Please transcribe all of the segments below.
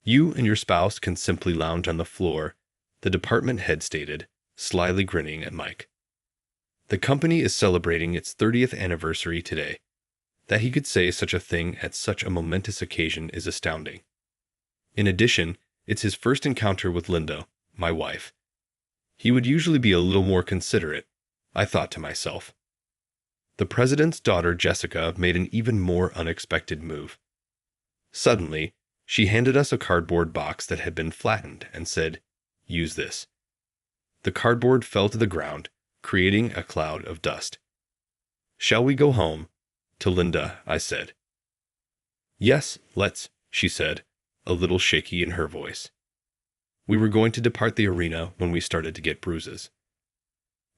You and your spouse can simply lounge on the floor, the department head stated, slyly grinning at Mike. The company is celebrating its 30th anniversary today. That he could say such a thing at such a momentous occasion is astounding. In addition, it's his first encounter with Linda, my wife. He would usually be a little more considerate, I thought to myself. The president's daughter, Jessica, made an even more unexpected move. Suddenly, she handed us a cardboard box that had been flattened and said, "Use this." The cardboard fell to the ground, creating a cloud of dust. "Shall we go home?" To Linda, I said. "Yes, let's," she said, a little shaky in her voice. We were going to depart the arena when we started to get bruises.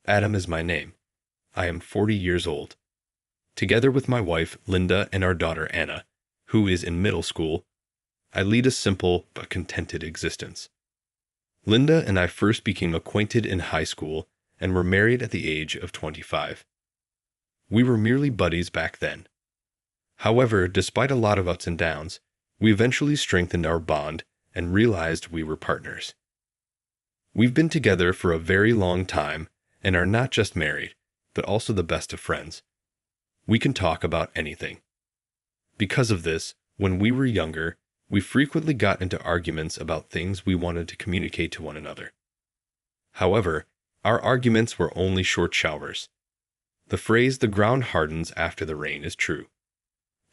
Adam is my name. I am 40 years old. Together with my wife, Linda, and our daughter, Anna, who is in middle school, I lead a simple but contented existence. Linda and I first became acquainted in high school and were married at the age of 25. We were merely buddies back then. However, despite a lot of ups and downs, we eventually strengthened our bond and realized we were partners. We've been together for a very long time and are not just married, but also the best of friends. We can talk about anything. Because of this, when we were younger, we frequently got into arguments about things we wanted to communicate to one another. However, our arguments were only short showers. The phrase "the ground hardens after the rain" is true.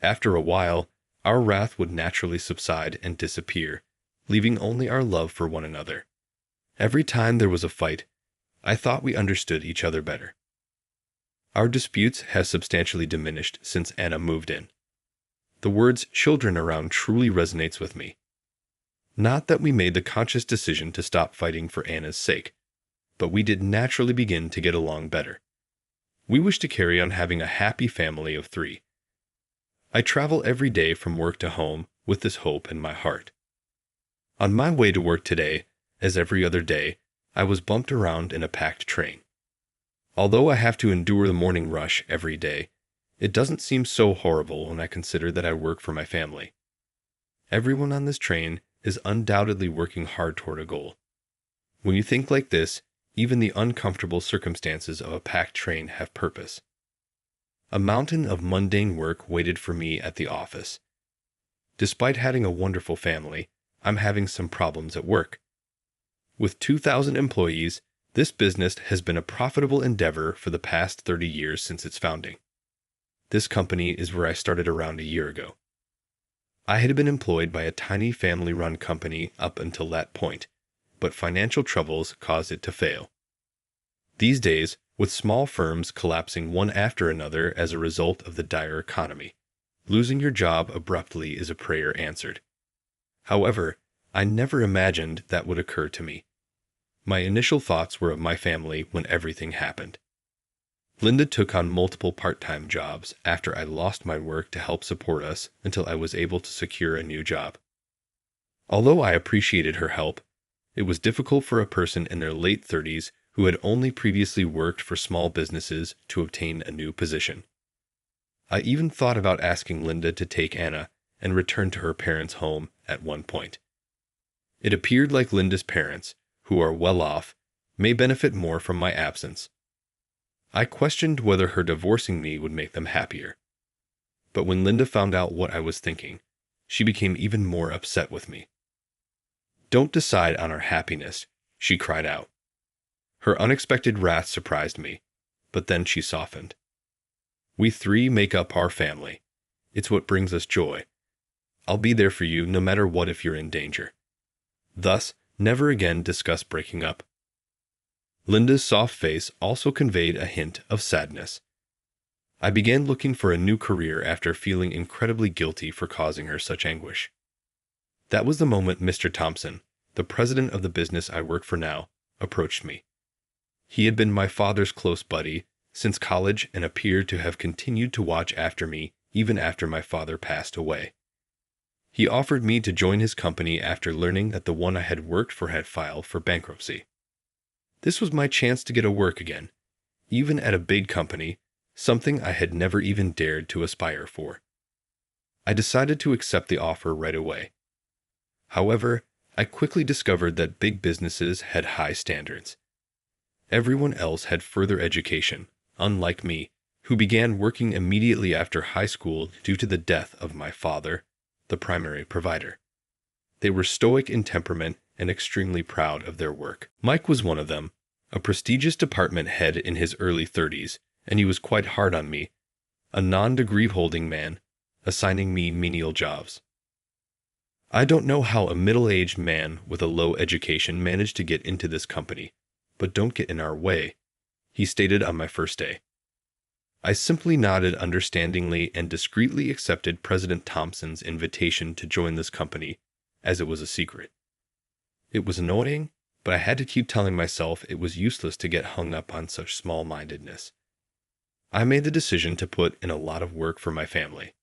After a while, our wrath would naturally subside and disappear, leaving only our love for one another. Every time there was a fight, I thought we understood each other better. Our disputes have substantially diminished since Anna moved in. The words "children around" truly resonates with me. Not that we made the conscious decision to stop fighting for Anna's sake, but we did naturally begin to get along better. We wish to carry on having a happy family of 3. I travel every day from work to home with this hope in my heart. On my way to work today, as every other day, I was bumped around in a packed train. Although I have to endure the morning rush every day, it doesn't seem so horrible when I consider that I work for my family. Everyone on this train is undoubtedly working hard toward a goal. When you think like this, even the uncomfortable circumstances of a packed train have purpose. A mountain of mundane work waited for me at the office. Despite having a wonderful family, I'm having some problems at work. With 2,000 employees, this business has been a profitable endeavor for the past 30 years since its founding. This company is where I started around a year ago. I had been employed by a tiny family-run company up until that point, but financial troubles caused it to fail. These days, with small firms collapsing one after another as a result of the dire economy, losing your job abruptly is a prayer answered. However, I never imagined that would occur to me. My initial thoughts were of my family when everything happened. Linda took on multiple part-time jobs after I lost my work to help support us until I was able to secure a new job. Although I appreciated her help, it was difficult for a person in their late 30s who had only previously worked for small businesses to obtain a new position. I even thought about asking Linda to take Anna and return to her parents' home at one point. It appeared like Linda's parents, who are well off, may benefit more from my absence. I questioned whether her divorcing me would make them happier. But when Linda found out what I was thinking, she became even more upset with me. "Don't decide on our happiness," she cried out. Her unexpected wrath surprised me, but then she softened. "We 3 make up our family. It's what brings us joy. I'll be there for you no matter what if you're in danger. Thus, never again discuss breaking up." Linda's soft face also conveyed a hint of sadness. I began looking for a new career after feeling incredibly guilty for causing her such anguish. That was the moment Mr. Thompson, the president of the business I work for now, approached me. He had been my father's close buddy since college and appeared to have continued to watch after me even after my father passed away. He offered me to join his company after learning that the one I had worked for had filed for bankruptcy. This was my chance to get a work again, even at a big company, something I had never even dared to aspire for. I decided to accept the offer right away. However, I quickly discovered that big businesses had high standards. Everyone else had further education, unlike me, who began working immediately after high school due to the death of my father, the primary provider. They were stoic in temperament and extremely proud of their work. Mike was one of them, a prestigious department head in his early 30s, and he was quite hard on me, a non-degree holding man, assigning me menial jobs. I don't know how a middle-aged man with a low education managed to get into this company, but don't get in our way, he stated on my first day. I simply nodded understandingly and discreetly accepted President Thompson's invitation to join this company, as it was a secret. It was annoying, but I had to keep telling myself it was useless to get hung up on such small-mindedness. I made the decision to put in a lot of work for my family.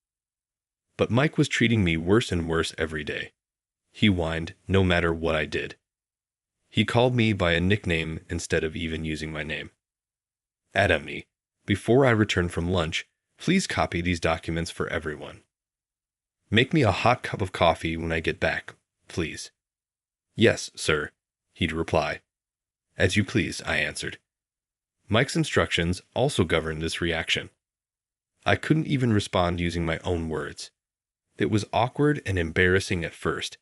But Mike was treating me worse and worse every day. He whined no matter what I did. He called me by a nickname instead of even using my name. Aita, before I return from lunch, please copy these documents for everyone. Make me a hot cup of coffee when I get back, please. Yes, sir, he'd reply. As you please, I answered. Mike's instructions also governed this reaction. I couldn't even respond using my own words. It was awkward and embarrassing at first,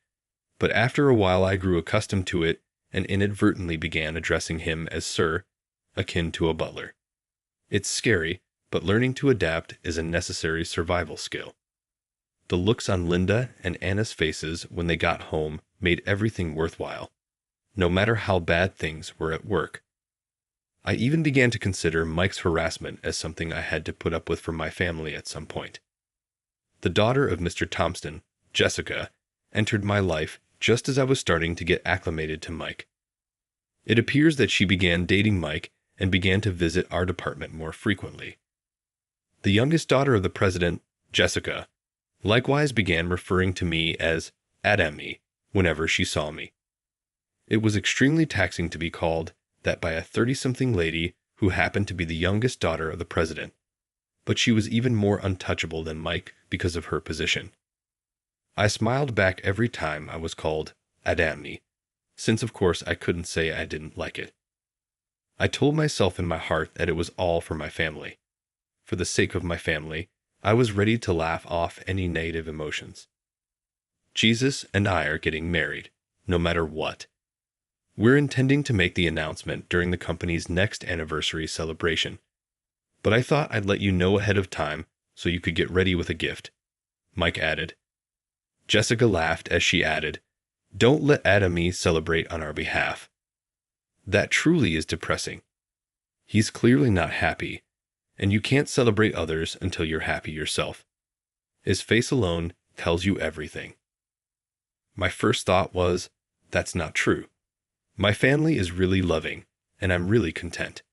but after a while I grew accustomed to it and inadvertently began addressing him as sir, akin to a butler. It's scary, but learning to adapt is a necessary survival skill. The looks on Linda and Anna's faces when they got home made everything worthwhile, no matter how bad things were at work. I even began to consider Mike's harassment as something I had to put up with from my family at some point. The daughter of Mr. Thompson, Jessica, entered my life just as I was starting to get acclimated to Mike. It appears that she began dating Mike and began to visit our department more frequently. The youngest daughter of the president, Jessica, likewise began referring to me as Aita whenever she saw me. It was extremely taxing to be called that by a 30-something lady who happened to be the youngest daughter of the president, but she was even more untouchable than Mike because of her position. I smiled back every time I was called Aita, since of course I couldn't say I didn't like it. I told myself in my heart that it was all for my family. For the sake of my family, I was ready to laugh off any negative emotions. Jesus and I are getting married, no matter what. We're intending to make the announcement during the company's next anniversary celebration, but I thought I'd let you know ahead of time so you could get ready with a gift, Mike added. Jessica laughed as she added, "Don't let Aita celebrate on our behalf. That truly is depressing. He's clearly not happy, and you can't celebrate others until you're happy yourself. His face alone tells you everything." My first thought was, that's not true. My family is really loving, and I'm really content.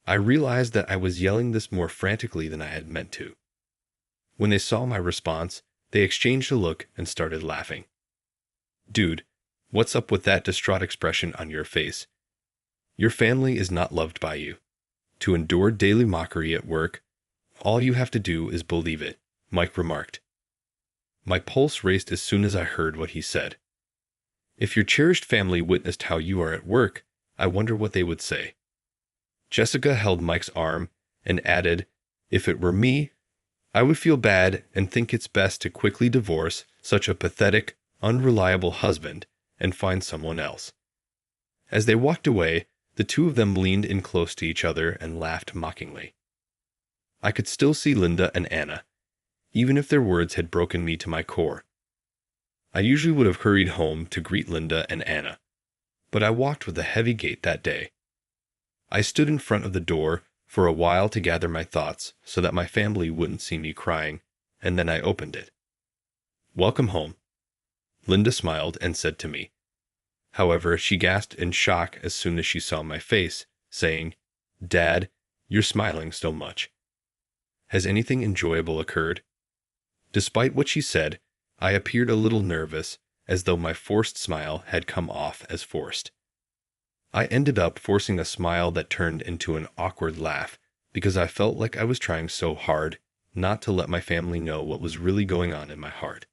I realized that I was yelling this more frantically than I had meant to. When they saw my response, they exchanged a look and started laughing. "Dude, what's up with that distraught expression on your face? Your family is not loved by you. To endure daily mockery at work, all you have to do is believe it," Mike remarked. My pulse raced as soon as I heard what he said. If your cherished family witnessed how you are at work, I wonder what they would say. Jessica held Mike's arm and added, "If it were me, I would feel bad and think it's best to quickly divorce such a pathetic, unreliable husband and find someone else." As they walked away, the two of them leaned in close to each other and laughed mockingly. I could still see Linda and Anna, even if their words had broken me to my core. I usually would have hurried home to greet Linda and Anna, but I walked with a heavy gait that day. I stood in front of the door for a while to gather my thoughts so that my family wouldn't see me crying, and then I opened it. "Welcome home," Linda smiled and said to me. However, she gasped in shock as soon as she saw my face, saying, "Dad, you're smiling so much. Has anything enjoyable occurred?" Despite what she said, I appeared a little nervous, as though my forced smile had come off as forced. I ended up forcing a smile that turned into an awkward laugh because I felt like I was trying so hard not to let my family know what was really going on in my heart.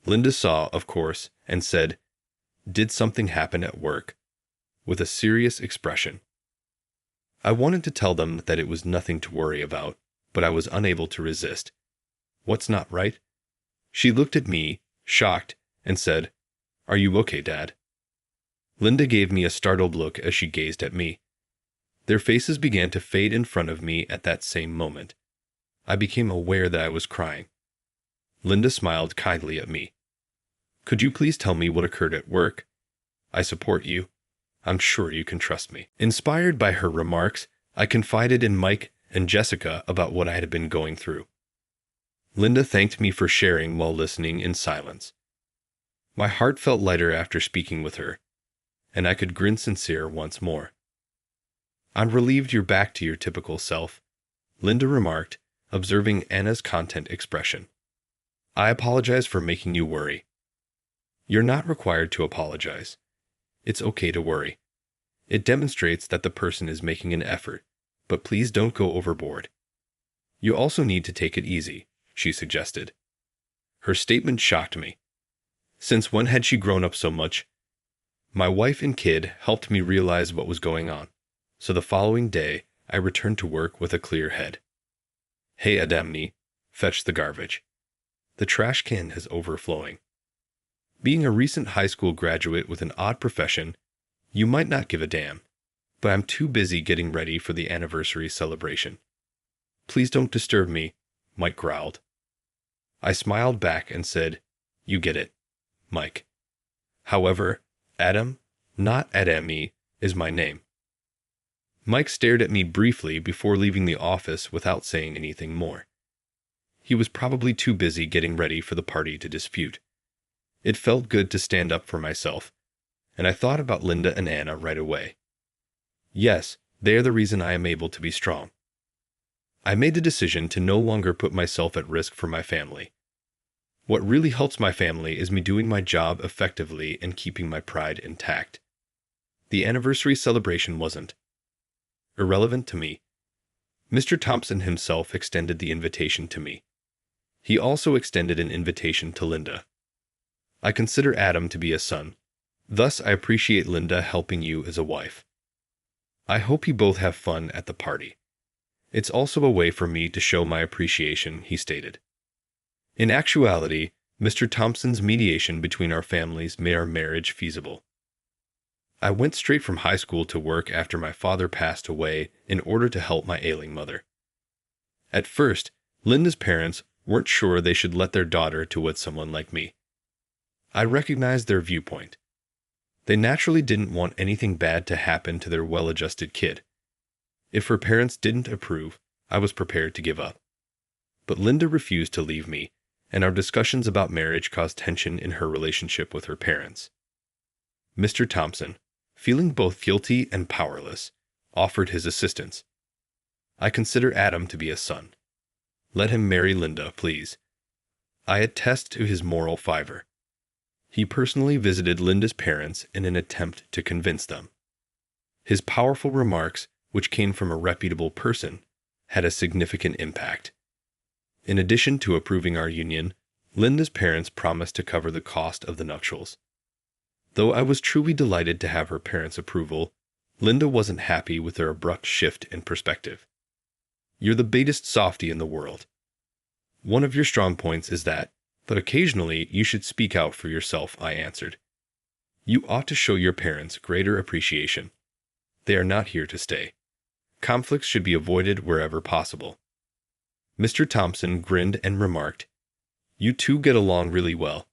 Linda saw, of course, and said, "Did something happen at work?" with a serious expression. I wanted to tell them that it was nothing to worry about, but I was unable to resist. "What's not right?" She looked at me, shocked, and said, "Are you okay, Dad?" Linda gave me a startled look as she gazed at me. Their faces began to fade in front of me at that same moment. I became aware that I was crying. Linda smiled kindly at me. "Could you please tell me what occurred at work? I support you. I'm sure you can trust me." Inspired by her remarks, I confided in Mike and Jessica about what I had been going through. Linda thanked me for sharing while listening in silence. My heart felt lighter after speaking with her, and I could grin sincere once more. "I'm relieved you're back to your typical self," Linda remarked, observing Anna's content expression. "I apologize for making you worry." "You're not required to apologize. It's okay to worry. It demonstrates that the person is making an effort, but please don't go overboard. You also need to take it easy," she suggested. Her statement shocked me. Since when had she grown up so much? My wife and kid helped me realize what was going on, so the following day I returned to work with a clear head. "Hey Adamni, fetch the garbage. The trash can is overflowing." Being a recent high school graduate with an odd profession, you might not give a damn, but I'm too busy getting ready for the anniversary celebration. "Please don't disturb me," Mike growled. I smiled back and said, "You get it, Mike. However, Adam, not Adami, is my name." Mike stared at me briefly before leaving the office without saying anything more. He was probably too busy getting ready for the party to dispute. It felt good to stand up for myself, and I thought about Linda and Anna right away. Yes, they are the reason I am able to be strong. I made the decision to no longer put myself at risk for my family. What really helps my family is me doing my job effectively and keeping my pride intact. The anniversary celebration wasn't irrelevant to me. Mr. Thompson himself extended the invitation to me. He also extended an invitation to Linda. I consider Adam to be a son. Thus, I appreciate Linda helping you as a wife. I hope you both have fun at the party. It's also a way for me to show my appreciation," he stated. In actuality, Mr. Thompson's mediation between our families made our marriage feasible. I went straight from high school to work after my father passed away in order to help my ailing mother. At first, Linda's parents weren't sure they should let their daughter to with someone like me. I recognized their viewpoint. They naturally didn't want anything bad to happen to their well-adjusted kid. If her parents didn't approve, I was prepared to give up. But Linda refused to leave me, and our discussions about marriage caused tension in her relationship with her parents. Mr. Thompson, feeling both guilty and powerless, offered his assistance. "I consider Adam to be a son. Let him marry Linda, please." I attest to his moral fiber. He personally visited Linda's parents in an attempt to convince them. His powerful remarks, which came from a reputable person, had a significant impact. In addition to approving our union, Linda's parents promised to cover the cost of the nuptials. Though I was truly delighted to have her parents' approval, Linda wasn't happy with their abrupt shift in perspective. "You're the biggest softie in the world. One of your strong points is that, but occasionally you should speak out for yourself," I answered. "You ought to show your parents greater appreciation. They are not here to stay. Conflicts should be avoided wherever possible." Mr. Thompson grinned and remarked, "You two get along really well,"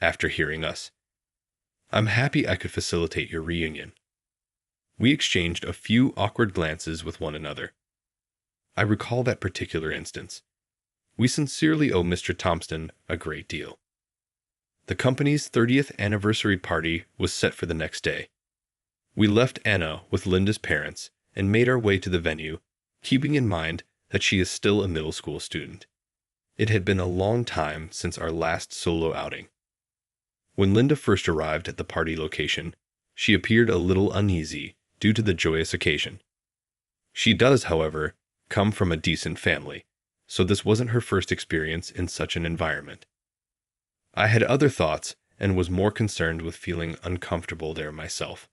after hearing us. "I'm happy I could facilitate your reunion." We exchanged a few awkward glances with one another. I recall that particular instance. We sincerely owe Mr. Thompson a great deal. The company's 30th anniversary party was set for the next day. We left Anna with Linda's parents and made our way to the venue, keeping in mind that she is still a middle school student. It had been a long time since our last solo outing. When Linda first arrived at the party location, she appeared a little uneasy due to the joyous occasion. She does, however, come from a decent family, so this wasn't her first experience in such an environment. I had other thoughts and was more concerned with feeling uncomfortable there myself.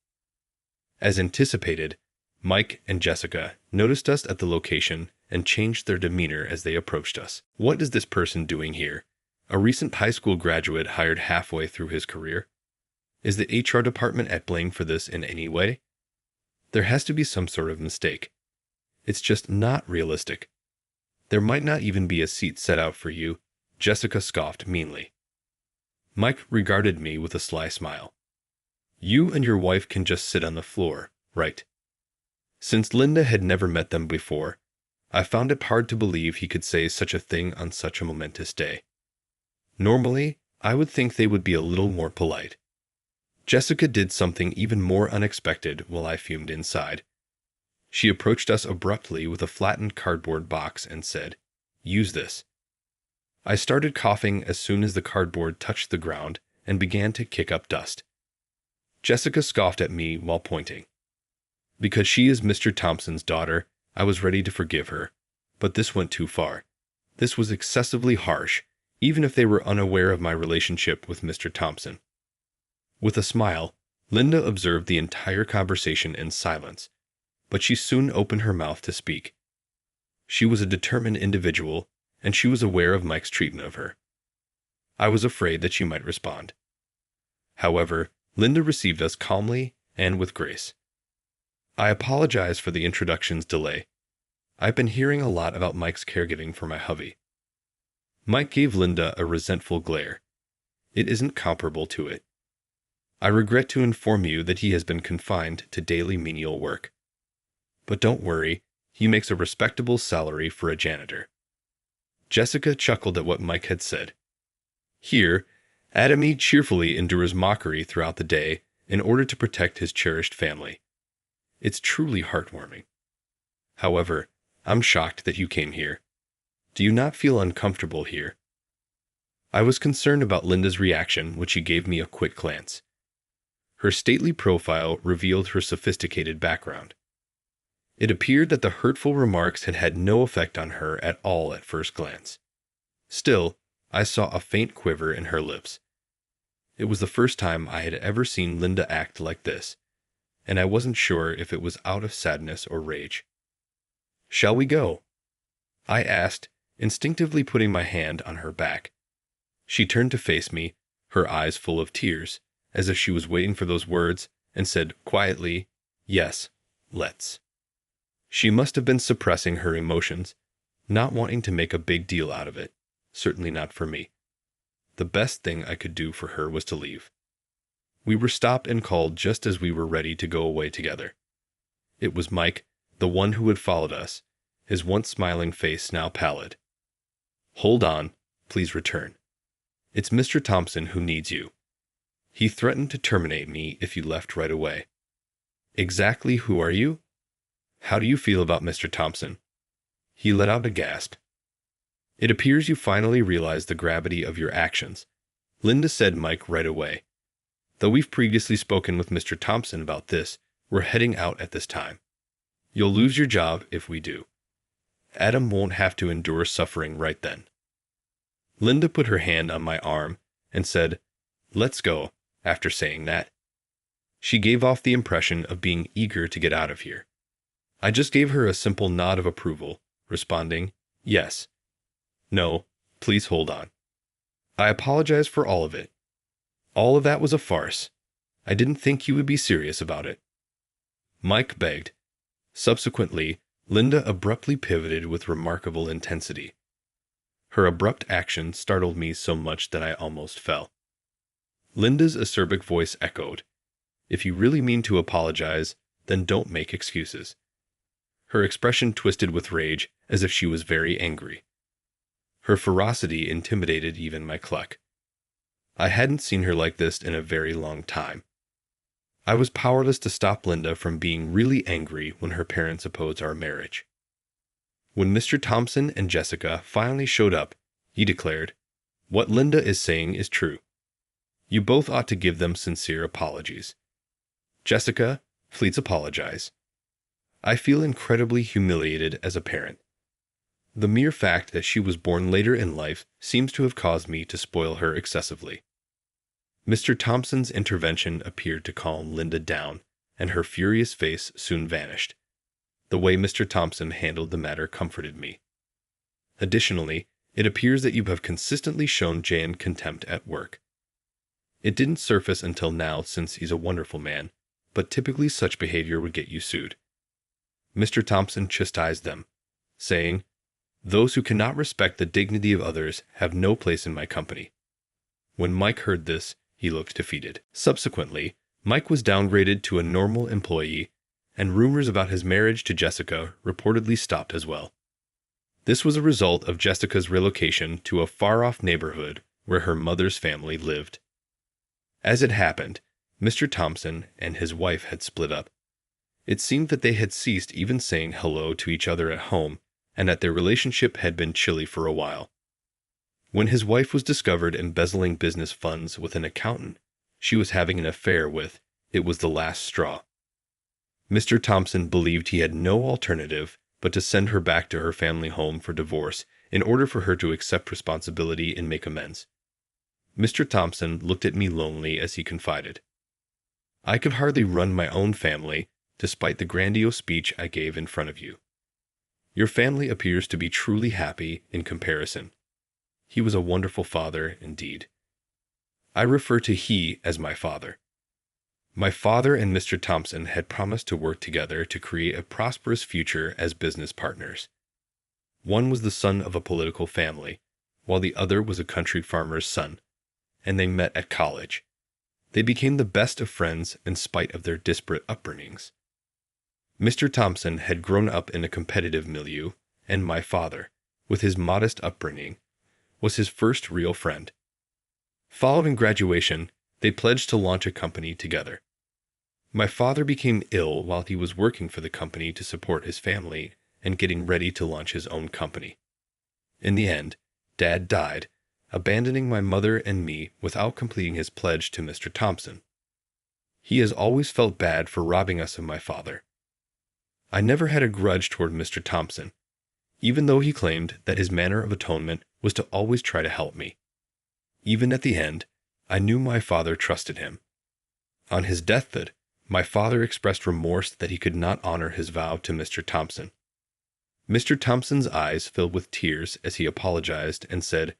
As anticipated, Mike and Jessica noticed us at the location and changed their demeanor as they approached us. What is this person doing here? A recent high school graduate hired halfway through his career? Is the HR department at blame for this in any way? There has to be some sort of mistake. It's just not realistic. There might not even be a seat set out for you, Jessica scoffed meanly. Mike regarded me with a sly smile. You and your wife can just sit on the floor, right? Since Linda had never met them before, I found it hard to believe he could say such a thing on such a momentous day. Normally, I would think they would be a little more polite. Jessica did something even more unexpected while I fumed inside. She approached us abruptly with a flattened cardboard box and said, "Use this." I started coughing as soon as the cardboard touched the ground and began to kick up dust. Jessica scoffed at me while pointing. Because she is Mr. Thompson's daughter, I was ready to forgive her, but this went too far. This was excessively harsh, even if they were unaware of my relationship with Mr. Thompson. With a smile, Linda observed the entire conversation in silence, but she soon opened her mouth to speak. She was a determined individual, and she was aware of Mike's treatment of her. I was afraid that she might respond. However, Linda received us calmly and with grace. I apologize for the introduction's delay. I've been hearing a lot about Mike's caregiving for my hubby. Mike gave Linda a resentful glare. It isn't comparable to it. I regret to inform you that he has been confined to daily menial work. But don't worry, he makes a respectable salary for a janitor. Jessica chuckled at what Mike had said. Here, Adami cheerfully endures mockery throughout the day in order to protect his cherished family. It's truly heartwarming. However, I'm shocked that you came here. Do you not feel uncomfortable here? I was concerned about Linda's reaction when she gave me a quick glance. Her stately profile revealed her sophisticated background. It appeared that the hurtful remarks had had no effect on her at all at first glance. Still, I saw a faint quiver in her lips. It was the first time I had ever seen Linda act like this, and I wasn't sure if it was out of sadness or rage. "Shall we go?" I asked, instinctively putting my hand on her back. She turned to face me, her eyes full of tears, as if she was waiting for those words, and said quietly, "Yes, let's." She must have been suppressing her emotions, not wanting to make a big deal out of it, certainly not for me. The best thing I could do for her was to leave. We were stopped and called just as we were ready to go away together. It was Mike, the one who had followed us, his once smiling face now pallid. "Hold on, please return. It's Mr. Thompson who needs you. He threatened to terminate me if you left right away." "Exactly who are you? How do you feel about Mr. Thompson?" He let out a gasp. "It appears you finally realize the gravity of your actions," Linda said Mike right away. "Though we've previously spoken with Mr. Thompson about this, we're heading out at this time. You'll lose your job if we do. Adam won't have to endure suffering right then." Linda put her hand on my arm and said, "Let's go," after saying that. She gave off the impression of being eager to get out of here. I just gave her a simple nod of approval, responding, "Yes. No, please hold on. I apologize for all of it. All of that was a farce. I didn't think you would be serious about it." Mike begged. Subsequently, Linda abruptly pivoted with remarkable intensity. Her abrupt action startled me so much that I almost fell. Linda's acerbic voice echoed, "If you really mean to apologize, then don't make excuses." Her expression twisted with rage, as if she was very angry. Her ferocity intimidated even my cluck. I hadn't seen her like this in a very long time. I was powerless to stop Linda from being really angry when her parents opposed our marriage. When Mr. Thompson and Jessica finally showed up, he declared, "What Linda is saying is true. You both ought to give them sincere apologies. Jessica, please apologize. I feel incredibly humiliated as a parent." The mere fact that she was born later in life seems to have caused me to spoil her excessively. Mr. Thompson's intervention appeared to calm Linda down, and her furious face soon vanished. The way Mr. Thompson handled the matter comforted me. Additionally, it appears that you have consistently shown Jan contempt at work. It didn't surface until now since he's a wonderful man, but typically such behavior would get you sued. Mr. Thompson chastised them, saying, "Those who cannot respect the dignity of others have no place in my company." When Mike heard this, he looked defeated. Subsequently, Mike was downgraded to a normal employee, and rumors about his marriage to Jessica reportedly stopped as well. This was a result of Jessica's relocation to a far-off neighborhood where her mother's family lived. As it happened, Mr. Thompson and his wife had split up. It seemed that they had ceased even saying hello to each other at home, and that their relationship had been chilly for a while. When his wife was discovered embezzling business funds with an accountant she was having an affair with, it was the last straw. Mr. Thompson believed he had no alternative but to send her back to her family home for divorce in order for her to accept responsibility and make amends. Mr. Thompson looked at me lonely as he confided, "I could hardly run my own family, despite the grandiose speech I gave in front of you. Your family appears to be truly happy in comparison." He was a wonderful father indeed. I refer to he as my father. My father and Mr. Thompson had promised to work together to create a prosperous future as business partners. One was the son of a political family, while the other was a country farmer's son, and they met at college. They became the best of friends in spite of their disparate upbringings. Mr. Thompson had grown up in a competitive milieu, and my father, with his modest upbringing, was his first real friend. Following graduation, they pledged to launch a company together. My father became ill while he was working for the company to support his family and getting ready to launch his own company. In the end, Dad died, abandoning my mother and me without completing his pledge to Mr. Thompson. He has always felt bad for robbing us of my father. I never had a grudge toward Mr. Thompson, even though he claimed that his manner of atonement was to always try to help me. Even at the end, I knew my father trusted him. On his deathbed, my father expressed remorse that he could not honor his vow to Mr. Thompson. Mr. Thompson's eyes filled with tears as he apologized and said,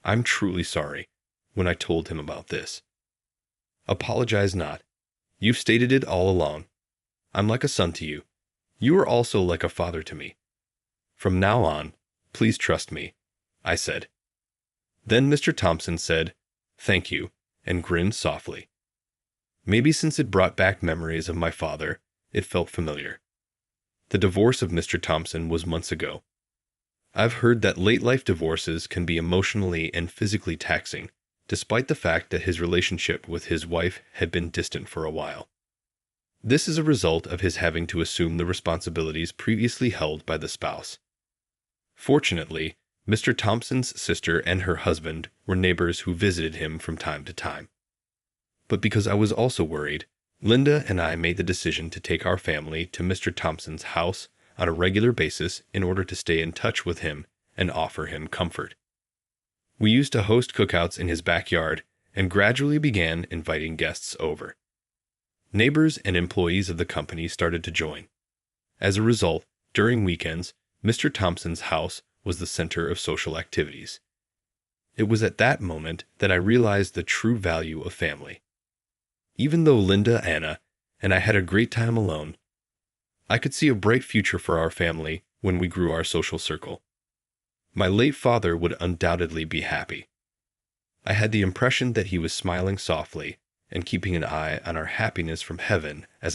"I'm truly sorry," when I told him about this. "Apologize not. You've stated it all along. I'm like a son to you. You are also like a father to me. From now on, please trust me," I said. Then Mr. Thompson said, "Thank you," and grinned softly. Maybe since it brought back memories of my father, it felt familiar. The divorce of Mr. Thompson was months ago. I've heard that late-life divorces can be emotionally and physically taxing, despite the fact that his relationship with his wife had been distant for a while. This is a result of his having to assume the responsibilities previously held by the spouse. Fortunately, Mr. Thompson's sister and her husband were neighbors who visited him from time to time. But because I was also worried, Linda and I made the decision to take our family to Mr. Thompson's house on a regular basis in order to stay in touch with him and offer him comfort. We used to host cookouts in his backyard and gradually began inviting guests over. Neighbors and employees of the company started to join. As a result, during weekends, Mr. Thompson's house was the center of social activities. It was at that moment that I realized the true value of family. Even though Linda, Anna, and I had a great time alone, I could see a bright future for our family when we grew our social circle. My late father would undoubtedly be happy. I had the impression that he was smiling softly and keeping an eye on our happiness from heaven as